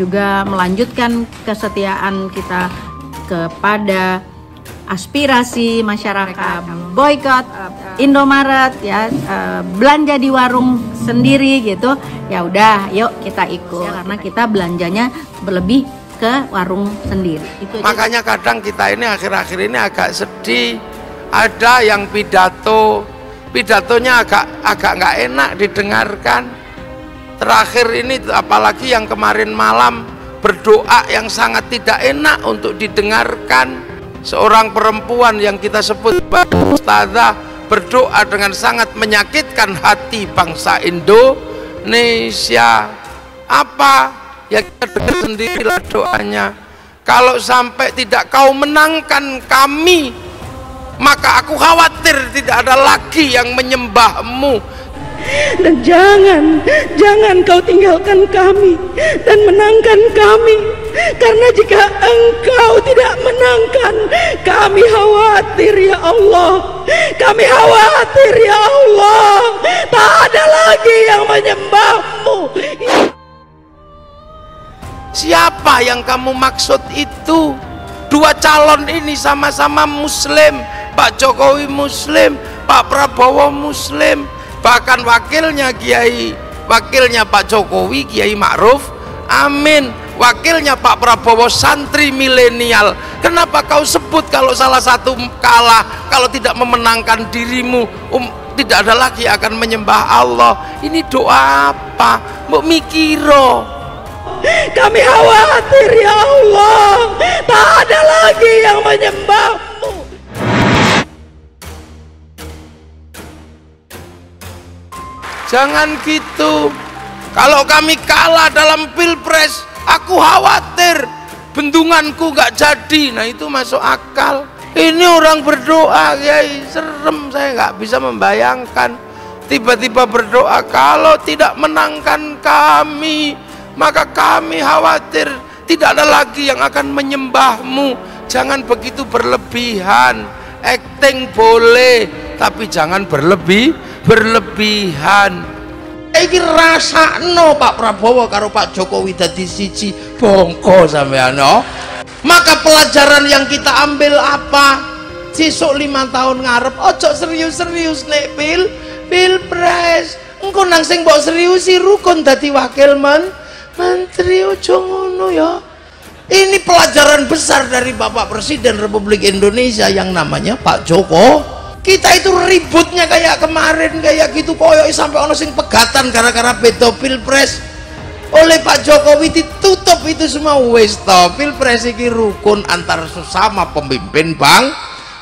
juga melanjutkan kesetiaan kita kepada aspirasi masyarakat, boykot Indomaret ya, belanja di warung sendiri gitu. Ya udah, yuk kita ikut karena kita belanjanya berlebih ke warung sendiri. Makanya kadang kita ini akhir-akhir ini agak sedih. Ada yang pidatonya agak nggak enak didengarkan. Terakhir ini apalagi yang kemarin malam berdoa yang sangat tidak enak untuk didengarkan. Seorang perempuan yang kita sebut ustazah berdoa dengan sangat menyakitkan hati bangsa Indonesia. Apa? Ya kita dengar sendirilah doanya. Kalau sampai tidak kau menangkan kami, maka aku khawatir tidak ada lagi yang menyembahmu. Dan jangan kau tinggalkan kami dan menangkan kami, karena jika engkau tidak menangkan kami, khawatir ya Allah, kami khawatir ya Allah, tak ada lagi yang menyembahmu. Siapa yang kamu maksud itu? Dua calon ini sama-sama muslim. Pak Jokowi muslim, Pak Prabowo muslim, bahkan wakilnya Pak Jokowi Kiai Ma'ruf Amin, wakilnya Pak Prabowo santri milenial. Kenapa kau sebut kalau salah satu kalah, kalau tidak memenangkan dirimu, tidak ada lagi akan menyembah Allah? Ini doa apa? Mbok mikiro. Kami khawatir ya Allah, tak ada lagi yang menyembahmu. Jangan gitu. Kalau kami kalah dalam pilpres, aku khawatir bendunganku gak jadi. Nah itu masuk akal. Ini orang berdoa, ya serem, saya gak bisa membayangkan. Tiba-tiba berdoa, kalau tidak menangkan kami, maka kami khawatir tidak ada lagi yang akan menyembahmu. Jangan begitu berlebihan. Acting boleh, tapi jangan berlebihan. Iki rasakno Pak Prabowo karo Pak Jokowi dadi siji, bongko sampean no. Maka pelajaran yang kita ambil apa? Sesuk 5 tahun ngarep ojo serius-serius nek pilpres. Engko nang sing mbok seriusi rukun dadi wakil menteri, ojo ngono ya. Ini pelajaran besar dari Bapak Presiden Republik Indonesia yang namanya Pak Joko. Kita itu ributnya kayak kemarin kayak gitu, koyok sampai ono sing pegatan gara-gara beda pilpres. Oleh Pak Jokowi ditutup itu semua. Wis to, pilpres iki rukun antar sesama pemimpin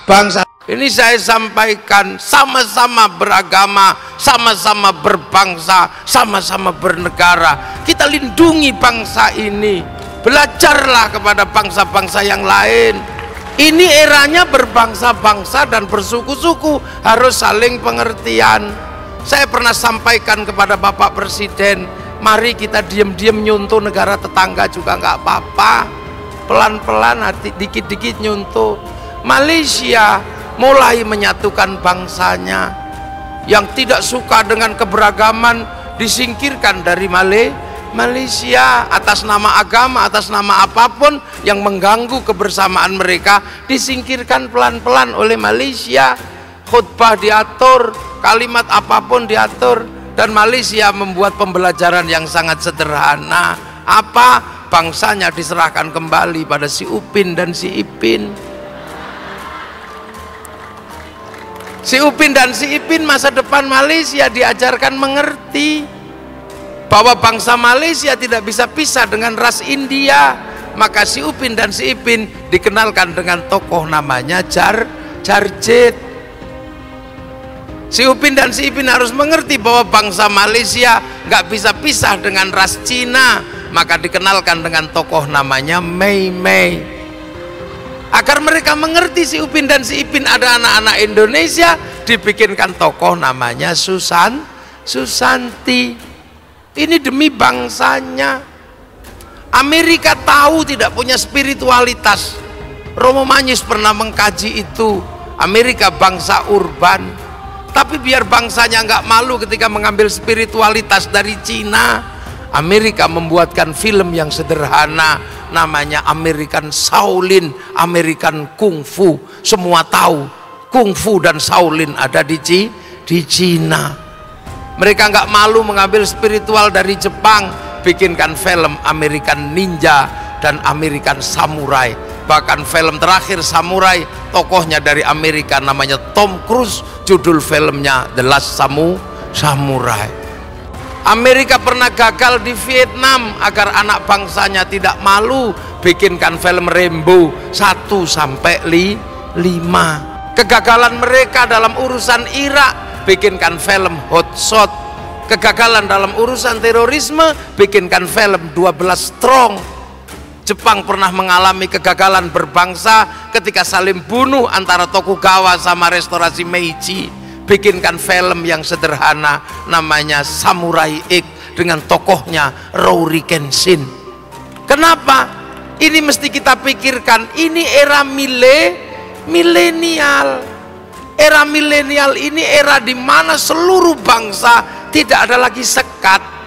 bangsa. Ini saya sampaikan, sama-sama beragama, sama-sama berbangsa, sama-sama bernegara. Kita lindungi bangsa ini. Belajarlah kepada bangsa-bangsa yang lain. Ini eranya berbangsa-bangsa dan bersuku-suku, harus saling pengertian. Saya pernah sampaikan kepada Bapak Presiden, mari kita diam-diam nyuntuh negara tetangga juga nggak apa-apa. Pelan-pelan, dikit-dikit nyuntuh. Malaysia mulai menyatukan bangsanya. Yang tidak suka dengan keberagaman disingkirkan dari Malaysia atas nama agama, atas nama apapun yang mengganggu kebersamaan mereka disingkirkan pelan-pelan oleh Malaysia. Khutbah diatur, kalimat apapun diatur, dan Malaysia membuat pembelajaran yang sangat sederhana. Apa? Bangsanya diserahkan kembali pada si Upin dan si Ipin. Si Upin dan si Ipin masa depan Malaysia diajarkan mengerti bahwa bangsa Malaysia tidak bisa pisah dengan ras India. Maka si Upin dan si Ipin dikenalkan dengan tokoh namanya Jarjit. Si Upin dan si Ipin harus mengerti bahwa bangsa Malaysia nggak bisa pisah dengan ras Cina. Maka dikenalkan dengan tokoh namanya Mei Mei. Agar mereka mengerti si Upin dan si Ipin ada anak-anak Indonesia, dibikinkan tokoh namanya Susanti. Ini demi bangsanya. Amerika tahu tidak punya spiritualitas. Romo Magnis pernah mengkaji itu. Amerika bangsa urban, tapi biar bangsanya nggak malu ketika mengambil spiritualitas dari Cina. Amerika membuatkan film yang sederhana, namanya American Shaolin, American Kung Fu. Semua tahu Kung Fu dan Shaolin ada di Cina. Mereka nggak malu mengambil spiritual dari Jepang, bikinkan film American Ninja dan American Samurai. Bahkan film terakhir Samurai, tokohnya dari Amerika, namanya Tom Cruise, judul filmnya The Last Samurai. Amerika pernah gagal di Vietnam agar anak bangsanya tidak malu, bikinkan film Rambo 1 sampai 5. Kegagalan mereka dalam urusan Irak, bikinkan film Hot Shot. Kegagalan dalam urusan terorisme, bikinkan film 12 Strong. Jepang pernah mengalami kegagalan berbangsa ketika saling bunuh antara Tokugawa sama restorasi Meiji, bikinkan film yang sederhana namanya Samurai X dengan tokohnya Rory Kenshin. Kenapa? Ini mesti kita pikirkan, ini era milenial. Era milenial ini era di mana seluruh bangsa tidak ada lagi sekat.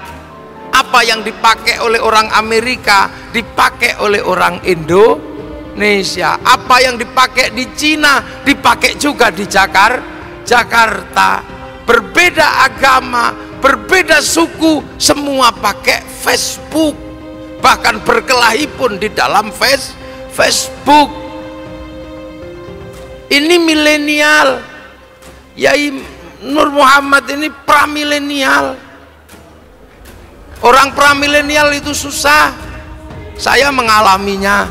Apa yang dipakai oleh orang Amerika dipakai oleh orang Indonesia. Apa yang dipakai di Cina dipakai juga di Jakarta. Berbeda agama, berbeda suku, semua pakai Facebook. Bahkan berkelahi pun di dalam Facebook. Ini milenial. Yai Nur Muhammad ini pramilenial. Orang pramilenial itu susah. Saya mengalaminya.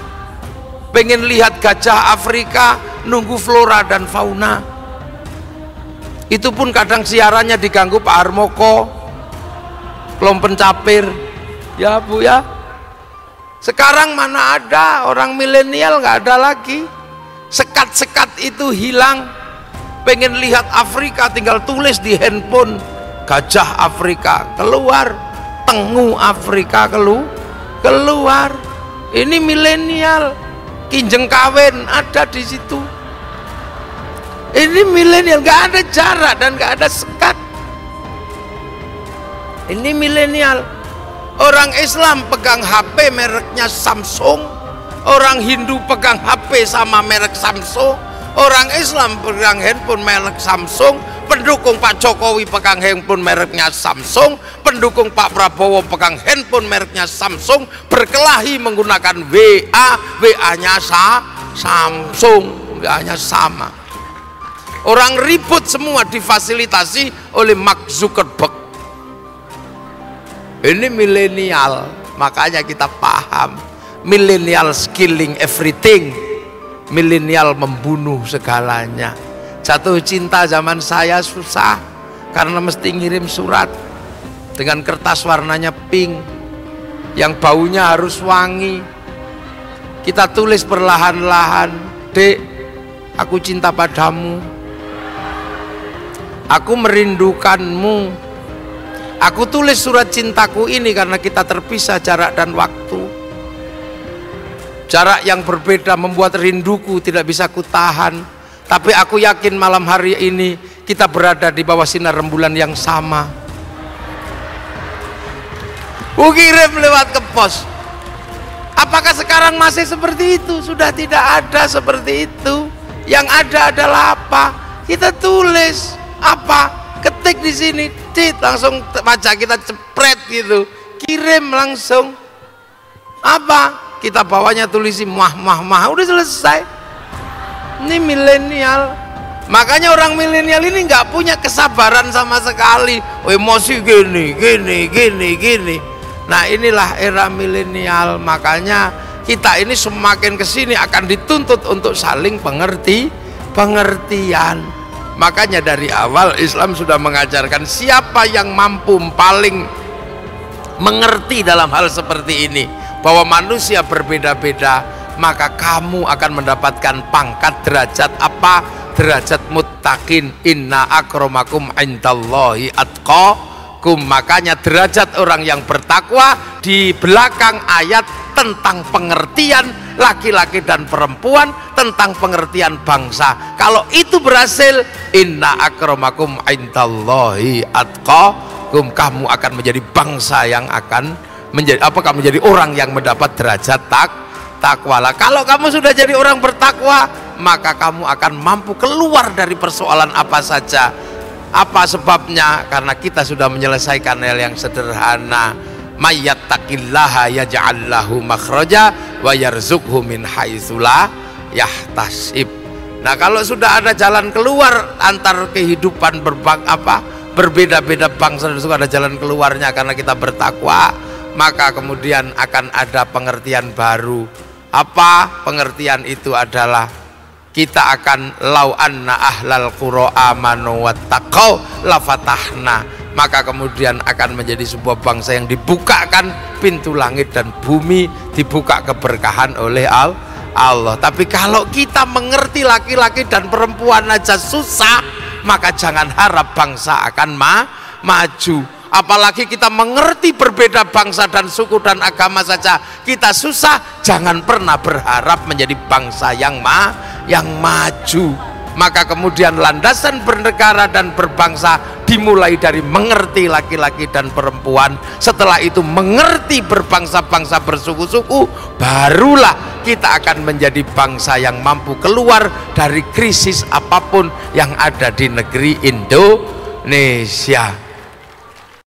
Pengen lihat gajah Afrika, nunggu flora dan fauna. Itu pun kadang siarannya diganggu Pak Harmoko, Klom Pencapir. Ya Bu ya. Sekarang mana ada orang milenial, nggak ada lagi. Sekat-sekat itu hilang. Pengen lihat Afrika tinggal tulis di handphone, gajah Afrika keluar, tengu Afrika keluar. Ini milenial. Kinjeng kawin ada di situ. Ini milenial, nggak ada jarak dan nggak ada sekat. Ini milenial. Orang Islam pegang HP mereknya Samsung, orang Hindu pegang HP sama merek Samsung, orang Islam pegang handphone merek Samsung, pendukung Pak Jokowi pegang handphone mereknya Samsung, pendukung Pak Prabowo pegang handphone mereknya Samsung, berkelahi menggunakan WA-nya Samsung, WA-nya sama. Orang ribut semua difasilitasi oleh Mark Zuckerberg. Ini milenial, makanya kita paham. Milenial killing everything. Milenial membunuh segalanya. Jatuh cinta zaman saya susah karena mesti ngirim surat dengan kertas warnanya pink yang baunya harus wangi. Kita tulis perlahan-lahan, "Dek, aku cinta padamu. Aku merindukanmu." Aku tulis surat cintaku ini karena kita terpisah jarak dan waktu. Jarak yang berbeda membuat rinduku tidak bisa kutahan. Tapi aku yakin malam hari ini kita berada di bawah sinar rembulan yang sama. Kirim lewat ke pos. Apakah sekarang masih seperti itu? Sudah tidak ada seperti itu. Yang ada adalah apa? Kita tulis apa? Ketik di sini, langsung baca, kita cepret gitu, kirim langsung. Apa? Kita bawanya tulisi mah, udah selesai. Ini milenial. Makanya orang milenial ini nggak punya kesabaran sama sekali. Emosi gini. Nah inilah era milenial. Makanya kita ini semakin kesini akan dituntut untuk saling pengertian. Makanya dari awal Islam sudah mengajarkan siapa yang mampu paling mengerti dalam hal seperti ini, bahwa manusia berbeda-beda, maka kamu akan mendapatkan pangkat derajat apa? Derajat muttaqin. Inna akramakum indallahi atqakum. Makanya derajat orang yang bertakwa di belakang ayat tentang pengertian laki-laki dan perempuan, tentang pengertian bangsa. Kalau itu berhasil, inna akramakum indallahi atqakum. kamu akan menjadi bangsa yang akan menjadi kamu menjadi orang yang mendapat derajat takwa. Kalau kamu sudah jadi orang bertakwa, maka kamu akan mampu keluar dari persoalan apa saja. Apa sebabnya? Karena kita sudah menyelesaikan hal yang sederhana. Mayyattaqillaha yaj'al lahu makhraja wa yarzuqhu min haitsu la yahtasib. Nah, kalau sudah ada jalan keluar antar kehidupan berbeda-beda bangsa dan suka ada jalan keluarnya karena kita bertakwa, maka kemudian akan ada pengertian baru. Apa pengertian itu? Adalah kita akan lau anna ahlal qura amanu wattaqau lafatahna, maka kemudian akan menjadi sebuah bangsa yang dibukakan pintu langit dan bumi, dibuka keberkahan oleh Allah. Tapi kalau kita mengerti laki-laki dan perempuan aja susah, maka jangan harap bangsa akan maju. Apalagi kita mengerti berbeda bangsa dan suku dan agama saja kita susah, jangan pernah berharap menjadi bangsa yang maju. Maka kemudian landasan bernegara dan berbangsa dimulai dari mengerti laki-laki dan perempuan. Setelah itu mengerti berbangsa-bangsa, bersuku-suku, barulah kita akan menjadi bangsa yang mampu keluar dari krisis apapun yang ada di negeri Indonesia.